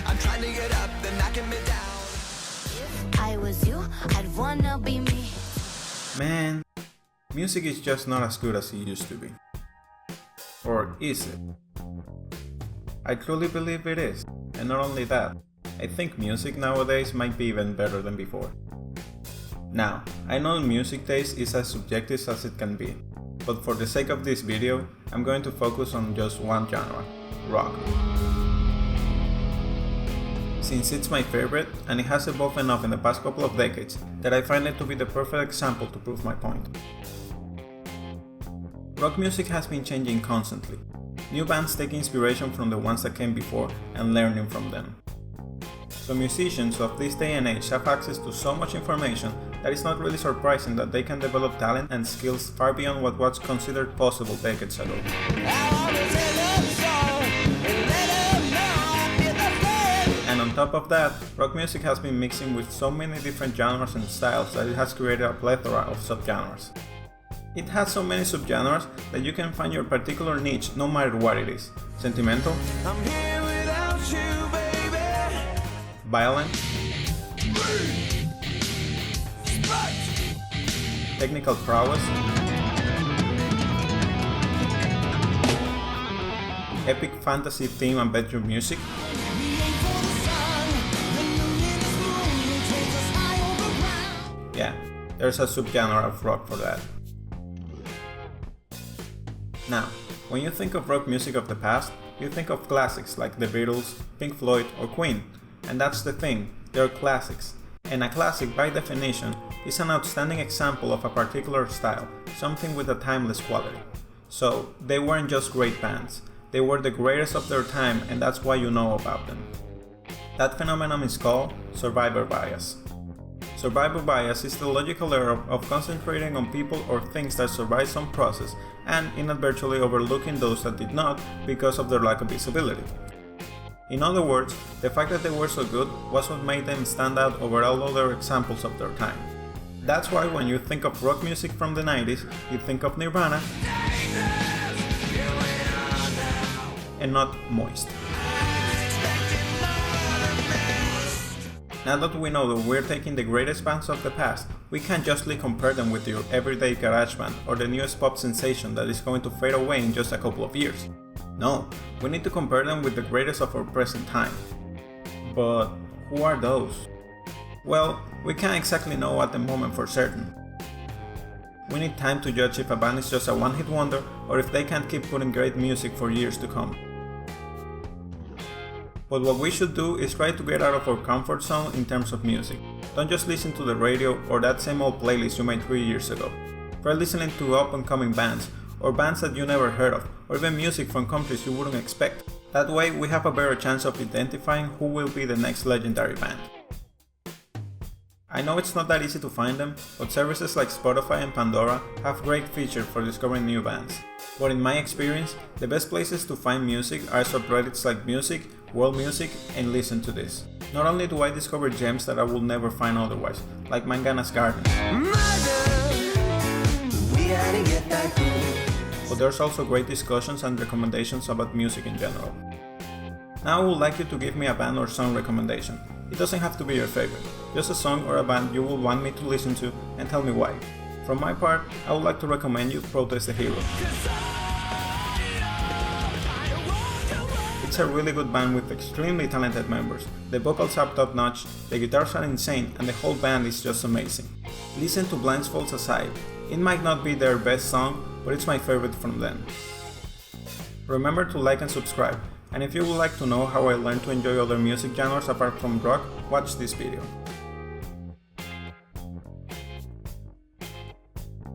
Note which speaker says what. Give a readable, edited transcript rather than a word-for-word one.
Speaker 1: I'm trying to get up, they're knocking me down.
Speaker 2: If I was you, I'd wanna be me.
Speaker 3: Man, music is just not as good as it used to be. Or is it? I truly believe it is, and not only that, I think music nowadays might be even better than before. Now, I know music taste is as subjective as it can be, but for the sake of this video, I'm going to focus on just one genre, rock. Since it's my favorite, and it has evolved enough in the past couple of decades, that I find it to be the perfect example to prove my point. Rock music has been changing constantly. New bands take inspiration from the ones that came before and learning from them. So musicians of this day and age have access to so much information that it's not really surprising that they can develop talent and skills far beyond what was considered possible decades ago. And on top of that, rock music has been mixing with so many different genres and styles that it has created a plethora of subgenres. It has so many subgenres that you can find your particular niche no matter what it is. Sentimental,
Speaker 1: I'm here without you, baby.
Speaker 3: violent, technical prowess, epic fantasy theme and bedroom music, yeah, there's a subgenre of rock for that. Now, when you think of rock music of the past, you think of classics like the Beatles, Pink Floyd or Queen, and that's the thing, they're classics. And a classic, by definition, is an outstanding example of a particular style, something with a timeless quality. So, they weren't just great bands, they were the greatest of their time, and that's why you know about them. That phenomenon is called survivor bias. Survivor bias is the logical error of concentrating on people or things that survived some process and inadvertently overlooking those that did not because of their lack of visibility. In other words, the fact that they were so good was what made them stand out over all other examples of their time. That's why when you think of rock music from the 90s, you think of Nirvana and not Moist. Now that we know that we're taking the greatest bands of the past, we can't justly compare them with your everyday garage band or the newest pop sensation that is going to fade away in just a couple of years. No, we need to compare them with the greatest of our present time. But who are those? Well, we can't exactly know at the moment for certain. We need time to judge if a band is just a one-hit wonder or if they can keep putting great music for years to come. But what we should do is try to get out of our comfort zone in terms of music. Don't just listen to the radio or that same old playlist you made 3 years ago. Try listening to up-and-coming bands, or bands that you never heard of, or even music from countries you wouldn't expect. That way we have a better chance of identifying who will be the next legendary band. I know it's not that easy to find them, but services like Spotify and Pandora have great features for discovering new bands. But in my experience, the best places to find music are subreddits like Music, World Music, and Listen to This. Not only do I discover gems that I will never find otherwise, like Mangana's Garden, but there's also great discussions and recommendations about music in general. Now I would like you to give me a band or song recommendation. It doesn't have to be your favorite, just a song or a band you would want me to listen to and tell me why. From my part, I would like to recommend you Protest the Hero. It's a really good band with extremely talented members. The vocals are top notch, the guitars are insane, and the whole band is just amazing. Listen to Blindfolds Aside. It might not be their best song, but it's my favorite from them. Remember to like and subscribe, and if you would like to know how I learned to enjoy other music genres apart from rock, watch this video.